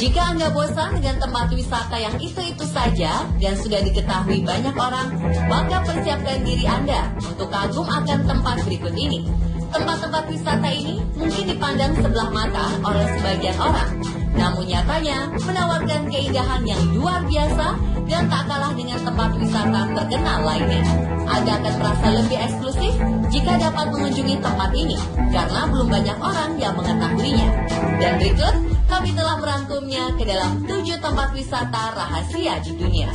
Jika Anda bosan dengan tempat wisata yang itu-itu saja dan sudah diketahui banyak orang, maka persiapkan diri Anda untuk kagum akan tempat berikut ini. Tempat-tempat wisata ini mungkin dipandang sebelah mata oleh sebagian orang, namun nyatanya menawarkan keindahan yang luar biasa dan tak kalah dengan tempat wisata terkenal lainnya. Anda akan merasa lebih eksklusif jika dapat mengunjungi tempat ini, karena belum banyak orang yang mengetahuinya. Dan berikut, kami telah merangkumnya ke dalam 7 tempat wisata rahasia di dunia.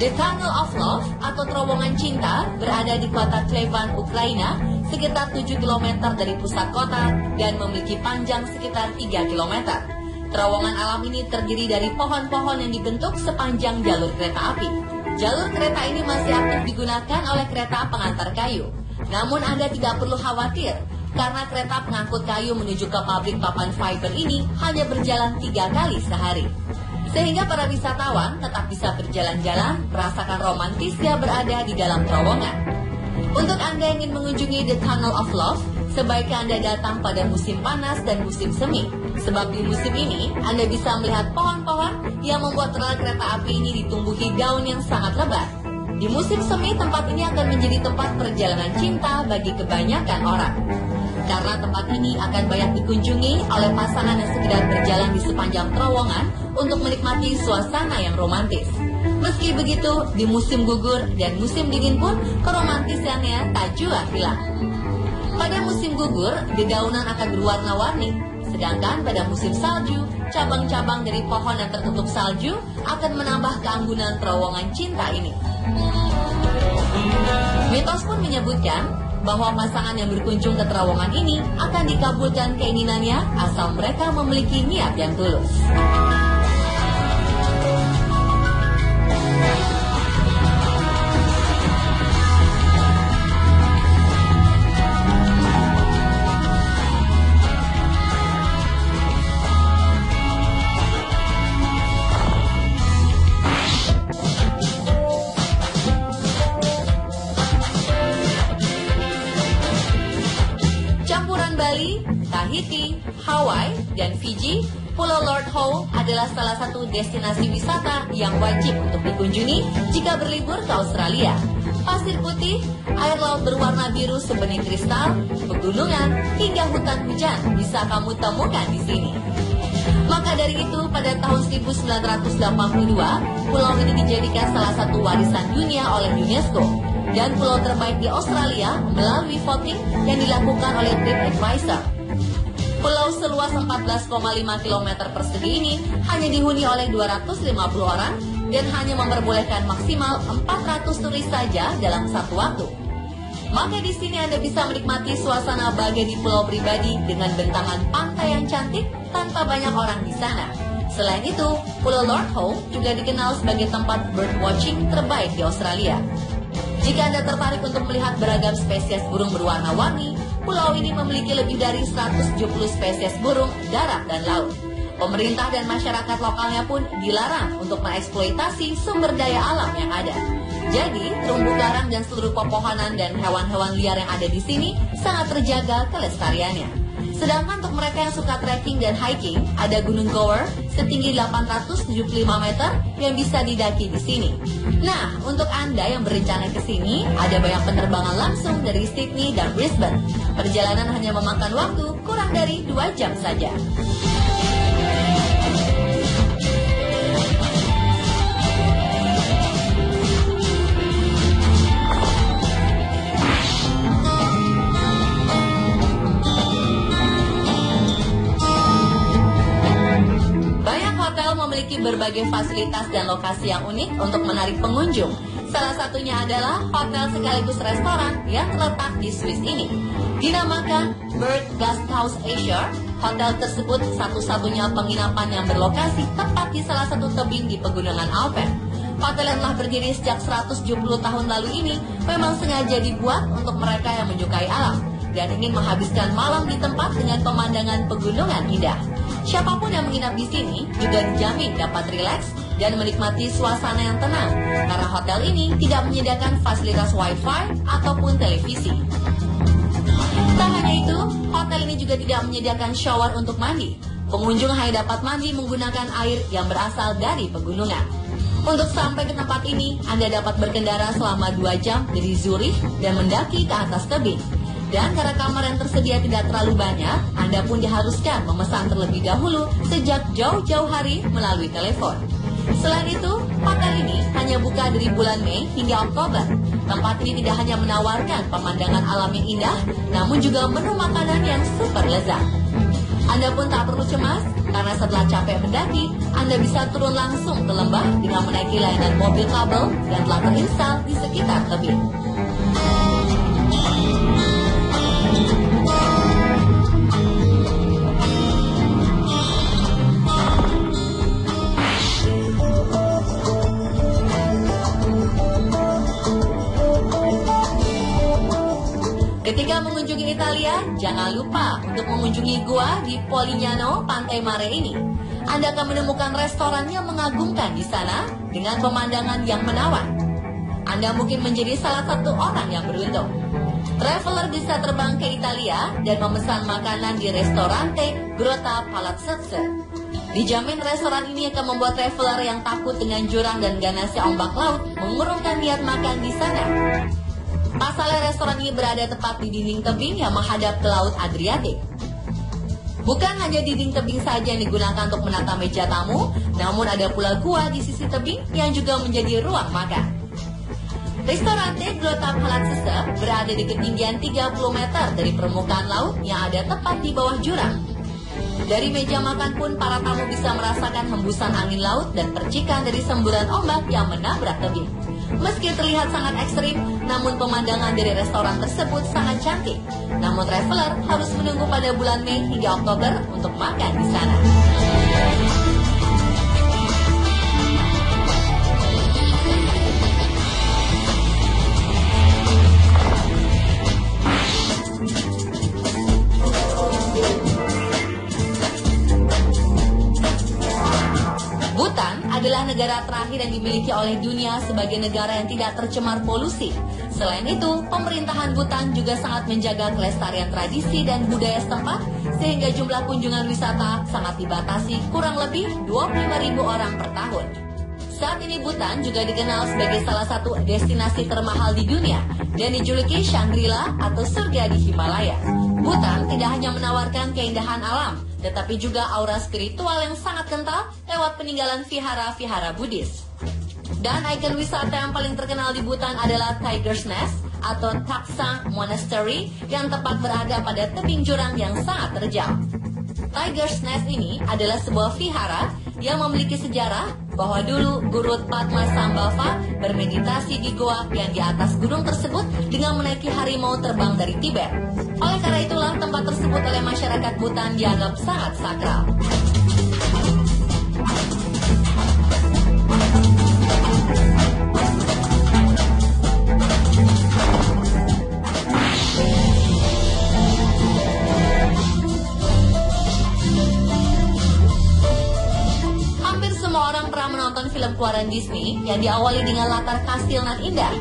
The Tunnel of Love atau Terowongan Cinta berada di kota Klevan, Ukraina, sekitar 7 km dari pusat kota dan memiliki panjang sekitar 3 km. Terowongan alam ini terdiri dari pohon-pohon yang dibentuk sepanjang jalur kereta api. Jalur kereta ini masih aktif digunakan oleh kereta pengantar kayu. Namun Anda tidak perlu khawatir, karena kereta pengangkut kayu menuju ke pabrik papan fiber ini hanya berjalan 3 kali sehari. Sehingga para wisatawan tetap bisa berjalan-jalan, merasakan romantisnya berada di dalam terowongan. Untuk Anda yang ingin mengunjungi The Tunnel of Love, sebaiknya Anda datang pada musim panas dan musim semi. Sebab di musim ini, Anda bisa melihat pohon-pohon yang membuat rel kereta api ini ditumbuhi daun yang sangat lebat. Di musim semi, tempat ini akan menjadi tempat perjalanan cinta bagi kebanyakan orang. Karena tempat ini akan banyak dikunjungi oleh pasangan yang sekedar berjalan di sepanjang terowongan untuk menikmati suasana yang romantis. Meski begitu, di musim gugur dan musim dingin pun keromantisannya tak jua hilang. Pada musim gugur, dedaunan akan berwarna-warni, sedangkan pada musim salju, cabang-cabang dari pohon yang tertutup salju akan menambah keanggunan terowongan cinta ini. Mitos pun menyebutkan bahwa pasangan yang berkunjung ke terowongan ini akan dikabulkan keinginannya asal mereka memiliki niat yang tulus. Bali, Tahiti, Hawaii, dan Fiji, Pulau Lord Howe adalah salah satu destinasi wisata yang wajib untuk dikunjungi jika berlibur ke Australia. Pasir putih, air laut berwarna biru sebening kristal, pegunungan, hingga hutan hujan bisa kamu temukan di sini. Maka dari itu, pada tahun 1982, pulau ini dijadikan salah satu warisan dunia oleh UNESCO. Dan pulau terbaik di Australia melalui voting yang dilakukan oleh TripAdvisor. Pulau seluas 14,5 km persegi ini hanya dihuni oleh 250 orang dan hanya memperbolehkan maksimal 400 turis saja dalam satu waktu. Maka di sini Anda bisa menikmati suasana bagai di pulau pribadi dengan bentangan pantai yang cantik tanpa banyak orang di sana. Selain itu, Pulau Lord Howe juga dikenal sebagai tempat birdwatching terbaik di Australia. Jika Anda tertarik untuk melihat beragam spesies burung berwarna-warni, pulau ini memiliki lebih dari 170 spesies burung, darat, dan laut. Pemerintah dan masyarakat lokalnya pun dilarang untuk mengeksploitasi sumber daya alam yang ada. Jadi, terumbu karang dan seluruh pepohonan dan hewan-hewan liar yang ada di sini sangat terjaga kelestariannya. Sedangkan untuk mereka yang suka trekking dan hiking, ada Gunung Gower setinggi 875 meter yang bisa didaki di sini. Nah, untuk Anda yang berencana ke sini, ada banyak penerbangan langsung dari Sydney dan Brisbane. Perjalanan hanya memakan waktu kurang dari 2 jam saja. Memiliki berbagai fasilitas dan lokasi yang unik untuk menarik pengunjung. Salah satunya adalah hotel sekaligus restoran yang terletak di Swiss ini. Dinamakan Bird Gasthaus Asia, hotel tersebut satu-satunya penginapan yang berlokasi tepat di salah satu tebing di pegunungan Alpen. Hotel yang telah berdiri sejak 170 tahun lalu ini memang sengaja dibuat untuk mereka yang menyukai alam. dan ingin menghabiskan malam di tempat dengan pemandangan pegunungan indah. Siapapun yang menginap di sini juga dijamin dapat rileks dan menikmati suasana yang tenang, karena hotel ini tidak menyediakan fasilitas wifi ataupun televisi. Tak hanya itu, hotel ini juga tidak menyediakan shower untuk mandi. Pengunjung hanya dapat mandi menggunakan air yang berasal dari pegunungan. Untuk sampai ke tempat ini, Anda dapat berkendara selama 2 jam dari Zurich dan mendaki ke atas tebing. Dan karena kamar yang tersedia tidak terlalu banyak, Anda pun diharuskan memesan terlebih dahulu sejak jauh-jauh hari melalui telepon. Selain itu, hotel ini hanya buka dari bulan Mei hingga Oktober. Tempat ini tidak hanya menawarkan pemandangan alam yang indah, namun juga menu makanan yang super lezat. Anda pun tak perlu cemas, karena setelah capek mendaki, Anda bisa turun langsung ke lembah dengan menaiki layanan mobil kabel yang telah terinstal di sekitar tebing. Ketika mengunjungi Italia, jangan lupa untuk mengunjungi gua di Polignano, Pantai Mare ini. Anda akan menemukan restoran yang mengagumkan di sana dengan pemandangan yang menawan. Anda mungkin menjadi salah satu orang yang beruntung. Traveler bisa terbang ke Italia dan memesan makanan di Ristorante Grotta Palazzese. Dijamin restoran ini akan membuat traveler yang takut dengan jurang dan ganasnya ombak laut mengurungkan niat makan di sana. Pasalnya restoran ini berada tepat di dinding tebing yang menghadap ke Laut Adriatik. Bukan hanya dinding tebing saja yang digunakan untuk menata meja tamu, namun ada pula gua di sisi tebing yang juga menjadi ruang makan. Ristorante Grotta Palazzese berada di ketinggian 30 meter dari permukaan laut yang ada tepat di bawah jurang. Dari meja makan pun para tamu bisa merasakan hembusan angin laut dan percikan dari semburan ombak yang menabrak tebing. Meski terlihat sangat ekstrim, namun pemandangan dari restoran tersebut sangat cantik. Namun traveler harus menunggu pada bulan Mei hingga Oktober untuk makan di sana. Adalah negara terakhir yang dimiliki oleh dunia sebagai negara yang tidak tercemar polusi. Selain itu, pemerintahan Bhutan juga sangat menjaga kelestarian tradisi dan budaya setempat, sehingga jumlah kunjungan wisata sangat dibatasi kurang lebih 25.000 orang per tahun. Saat ini Bhutan juga dikenal sebagai salah satu destinasi termahal di dunia dan dijuluki Shangri-La atau surga di Himalaya. Bhutan tidak hanya menawarkan keindahan alam, tetapi juga aura spiritual yang sangat kental lewat peninggalan vihara-vihara Buddhis. Dan ikon wisata yang paling terkenal di Bhutan adalah Tiger's Nest atau Taksang Monastery yang tepat berada pada tebing jurang yang sangat terjal. Tiger's Nest ini adalah sebuah vihara yang memiliki sejarah bahwa dulu Guru Padmasambhava bermeditasi di goa yang di atas gunung tersebut dengan menaiki harimau terbang dari Tibet. Oleh karena itulah tempat tersebut oleh masyarakat Bhutan dianggap sangat sakral. Film keluaran Disney yang diawali dengan latar kastil nan indah.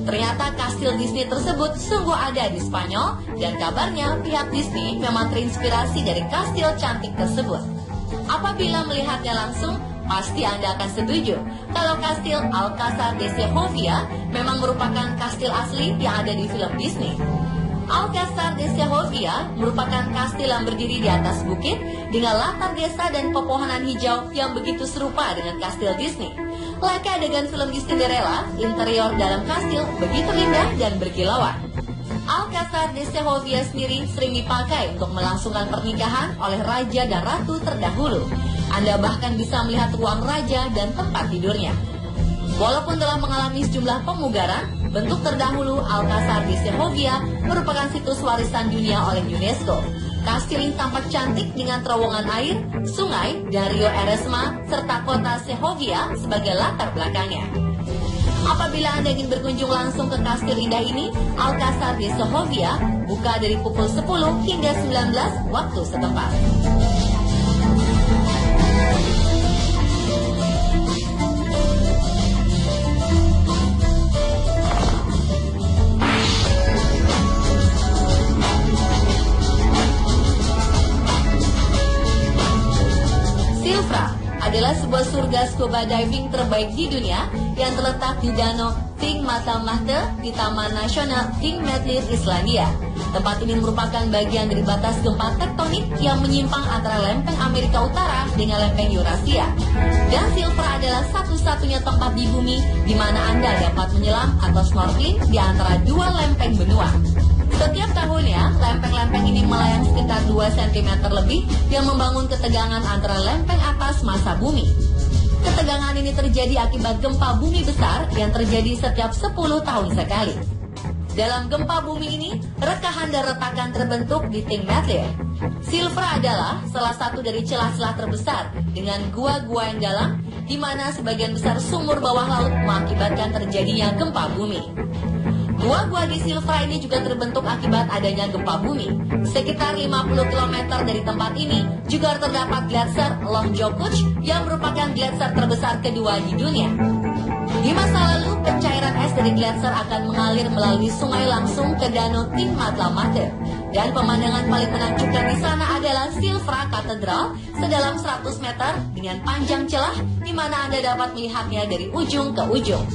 Ternyata kastil Disney tersebut sungguh ada di Spanyol dan kabarnya pihak Disney memang terinspirasi dari kastil cantik tersebut. Apabila melihatnya langsung, pasti Anda akan setuju kalau kastil Alcázar de Segovia memang merupakan kastil asli yang ada di film Disney. Alcázar de Segovia merupakan kastil yang berdiri di atas bukit dengan latar desa dan pepohonan hijau yang begitu serupa dengan kastil Disney. Layaknya adegan film di Cinderella, interior dalam kastil begitu indah dan berkilauan. Alcázar de Segovia sendiri sering dipakai untuk melangsungkan pernikahan oleh raja dan ratu terdahulu. Anda bahkan bisa melihat ruang raja dan tempat tidurnya. Walaupun telah mengalami sejumlah pemugaran, bentuk terdahulu Alcázar de Segovia merupakan situs warisan dunia oleh UNESCO. Kastil ini tampak cantik dengan terowongan air, sungai, dan Rio Eresma, serta kota Segovia sebagai latar belakangnya. Apabila Anda ingin berkunjung langsung ke kastil indah ini, Alcázar de Segovia buka dari pukul 10 hingga 19 waktu setempat. Silfra adalah sebuah surga scuba diving terbaik di dunia yang terletak di Danau Ting Mata Mahte di Taman Nasional Ting Medley, Islandia. Tempat ini merupakan bagian dari batas gempa tektonik yang menyimpang antara lempeng Amerika Utara dengan lempeng Eurasia. Dan Silfra adalah satu-satunya tempat di bumi di mana Anda dapat menyelam atau snorkeling di antara dua lempeng benua. Setiap tahunnya, lempeng-lempeng ini melayang sekitar 2 cm lebih yang membangun ketegangan antara lempeng atas masa bumi. Ketegangan ini terjadi akibat gempa bumi besar yang terjadi setiap 10 tahun sekali. Dalam gempa bumi ini, rekahan dan retakan terbentuk di Ting Medley. Silfra adalah salah satu dari celah-celah terbesar dengan gua-gua yang dalam, di mana sebagian besar sumur bawah laut mengakibatkan terjadinya gempa bumi. Gua-gua di Silfra ini juga terbentuk akibat adanya gempa bumi. Sekitar 50 km dari tempat ini juga terdapat gletser Longjokuch yang merupakan gletser terbesar kedua di dunia. Di masa lalu, pencairan es dari gletser akan mengalir melalui sungai langsung ke Danau Ting Mata Mahte. Dan pemandangan paling menakjubkan di sana adalah Silfra Katedral sedalam 100 meter dengan panjang celah di mana Anda dapat melihatnya dari ujung ke ujung.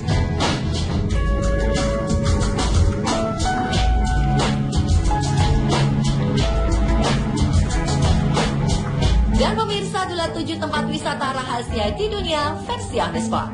Dan pemirsa, itulah 7 tempat wisata rahasia di dunia versi on the spot.